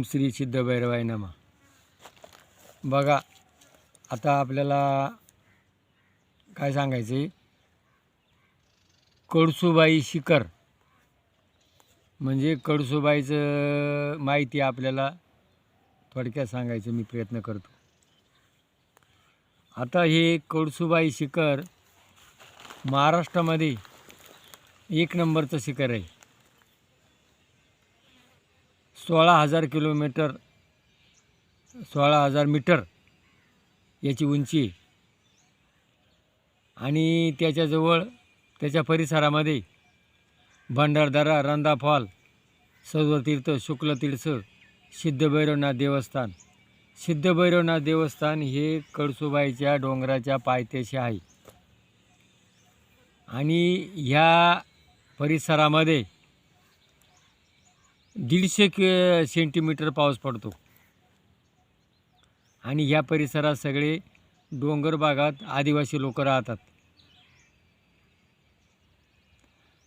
श्री सिद्धभैरवाय नमः. बघा आता आपल्याला काय सांगायचं आहे, कळसूबाई शिखर म्हणजे कळसूबाईचं माहिती आपल्याला थोडक्यात सांगायचं मी प्रयत्न करतो. आता हे कळसूबाई शिखर महाराष्ट्रामध्ये एक नंबरचं शिखर आहे. 16,000 किलोमीटर 16,000 मीटर याची उंची आहे. आणि त्याच्याजवळ त्याच्या परिसरामध्ये भंडारदरा, रंधा फॉल, सौरतीर्थ, शुक्लतीर्थ, सिद्धभैरवनाथ देवस्थान. सिद्धभैरवनाथ देवस्थान हे कळसूबाईच्या डोंगराच्या पायथ्याशी आहे. आणि ह्या परिसरामध्ये 150 सेंटीमीटर पाऊस पडतो. आणि ह्या परिसरात सगळे डोंगर भागात आदिवासी लोक राहतात.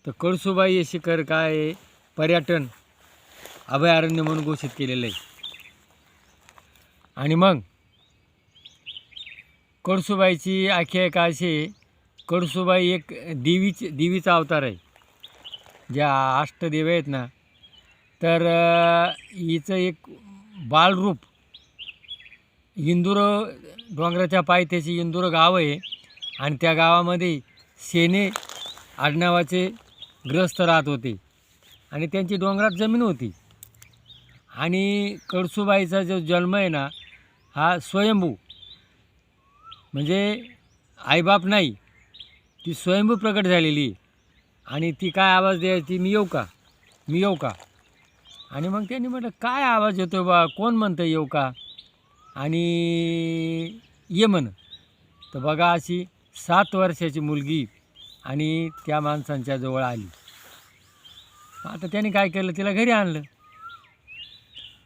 तर कळसूबाई हे शिखर काय आहे, पर्यटन अभयारण्य म्हणून घोषित केलेलं आहे. आणि मग कळसूबाईची आख्यायिका अशी आहे, कळसूबाई एक देवीचा अवतार आहे. ज्या अष्टदेव आहेत ना, तर हिचं एक बालरूप इंदूर डोंगराच्या पायथ्याशी इंदूर गाव आहे. आणि त्या गावामध्ये सेने आडनावाचे ग्रस्त राहत होते आणि त्यांची डोंगरात जमीन होती. आणि कळसूबाईचा जो जन्म आहे ना, हा स्वयंभू म्हणजे आईबाप नाही, ती स्वयंभू प्रकट झालेली. आणि ती काय आवाज द्यायची, मी येऊ का, मी येऊ का. आणि मग त्यांनी म्हटलं काय आवाज येतो बा, कोण म्हणतं येऊ का, आणि ये म्हण. तर बघा अशी 7 वर्षाची मुलगी आणि त्या माणसांच्या जवळ आली. आता त्याने काय केलं, तिला घरी आणलं.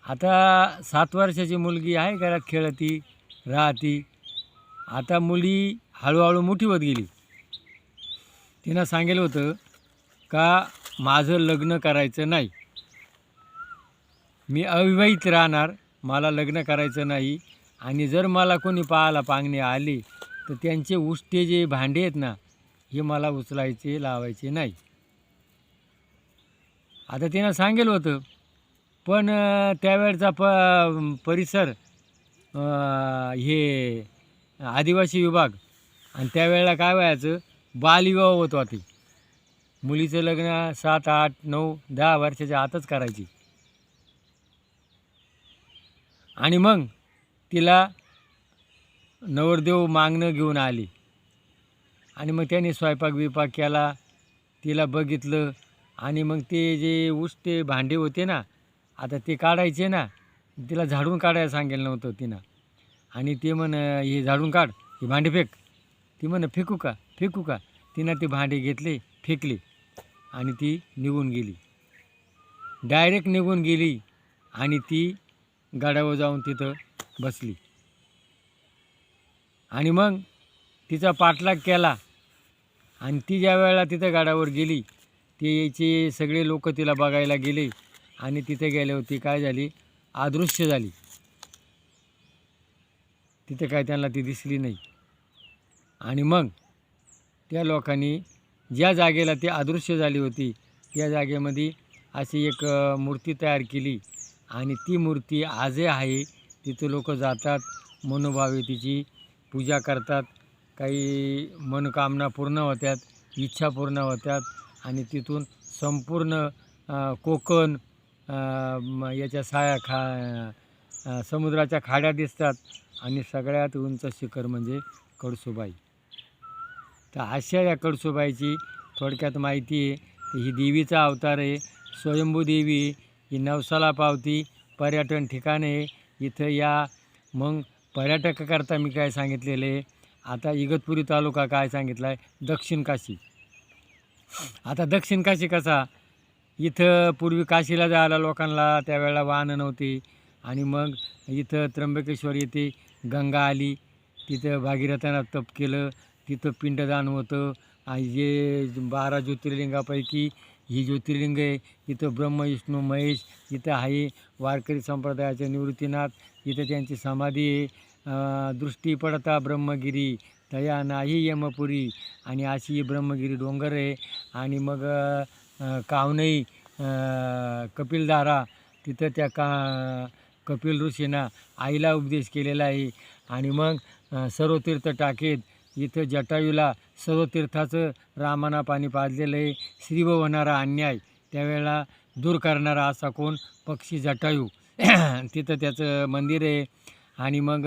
आता 7 वर्षाची मुलगी आहे, घरात खेळती राहती. आता मुली हळूहळू मोठी होत गेली. तिनं सांगितलं होतं का माझं लग्न करायचं नाही, मी अविवाहित राहणार, मला लग्न करायचं नाही. आणि जर मला कोणी पाहायला पांगणे आले तर त्यांचे उष्टे जे भांडे आहेत ना, हे मला उचलायचे लावायचे नाही. आता तिनं सांगितलं होतं. पण त्यावेळचा परिसर हे आदिवासी विभाग, आणि त्यावेळेला काय व्हायचं, बालविवाह होत होते. मुलीचं लग्न 7, 8, 9, 10 वर्षाच्या आतच करायची. आणि मग तिला नवरदेव मागणं घेऊन आले. आणि मग त्याने स्वयंपाक बिपाक केला, तिला बघितलं. आणि मग ते जे उष्टे भांडे होते ना, आता ते काढायचे ना, तिला झाडून काढायला सांगितलं नव्हतं तिनं. आणि ते म्हण हे झाडून काढ, हे भांडे फेक. ती म्हण फेकू का, फेकू का. तिनं ते भांडे घेतले, फेकले आणि ती निघून गेली. डायरेक्ट निघून गेली. आणि ती गाड्यावर जाऊन तिथं बसली. आणि मग तिचा पाठलाग केला. आणि ती ज्या वेळेला तिथं गाड्यावर गेली, ते यायचे सगळे लोक तिला बघायला गेले. आणि तिथे गेल्यावर ती काय झाली, अदृश्य झाली. तिथे काय त्यांना ती दिसली नाही. आणि मग त्या लोकांनी ज्या जागेला ती अदृश्य झाली होती त्या जागेमध्ये अशी एक मूर्ती तयार केली. आणि ती मूर्ती आजही आहे. तिथे लोक जातात, मनोभावे तिची पूजा करतात. काही मनोकामना पूर्ण होतात, इच्छा पूर्ण होतात. आणि तिथून संपूर्ण कोकण याच्या समुद्राच्या खाड्या दिसतात. आणि सगळ्यात उंच शिखर म्हणजे कळसूबाई. तर अशा या कळसूबाईची थोडक्यात माहिती आहे. तर ही देवीचा अवतार आहे, स्वयंभू देवी. ही नवसाला पावती पर्यटन ठिकाण आहे. इथं या. मग पर्यटकाकरता मी काय सांगितलेलं आहे, आता इगतपुरी तालुका काय सांगितला आहे, दक्षिण काशी. आता दक्षिण काशी कसा, इथं पूर्वी काशीला जायला लोकांना त्यावेळेला वाहनं नव्हती. आणि मग इथं त्र्यंबकेश्वर येथे गंगा आली, तिथं भागीरथानं तप केलं, तिथं पिंडदान होतं. आणि जे 12 ज्योतिर्लिंगापैकी ही ज्योतिर्लिंग आहे. इथं ब्रह्म विष्णू महेश इथं आहे. वारकरी संप्रदायाचे निवृत्तीनाथ इथं त्यांची समाधी आहे. दृष्टी पडता ब्रह्मगिरी तया नाही यमपुरी, आणि अशी ही ब्रह्मगिरी डोंगर आहे. आणि मग कावनई कपिलधारा तिथं त्या कपिल ऋषींना आईला उपदेश केलेला आहे. आणि मग सर्व तीर्थ टाकेत इथं जटायूला सर्व तीर्थाचं रामाना पाणी पाजलेलं आहे. श्रीव होणारा अन्याय त्यावेळेला दूर करणारा असा कोण पक्षी जटायू तिथं त्याचं मंदिर आहे. आणि मग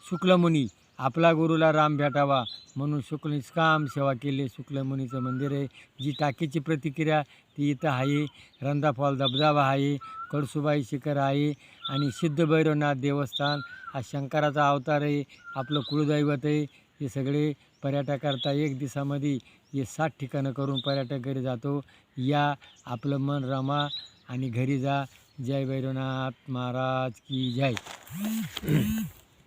शुक्लमुनी आपला गुरुला राम भेटावा म्हणून निष्काम सेवा केली शुक्लमुनीचं मंदिर आहे. जी टाकीची प्रतिक्रिया ती इथं आहे. रंधाफॉल धबधबा आहे. कळसुबाई शिखर आहे. आणि सिद्ध भैरवनाथ देवस्थान हा शंकराचा अवतार आहे. आपलं कुळदैवत आहे. हे सगळे पर्यटकाकरता एक दिवसामध्ये हे 7 ठिकाणं करून पर्यटक घरी जातो. या आपलं मन रमा आणि घरी जा. जय भैरवनाथ महाराज की जय.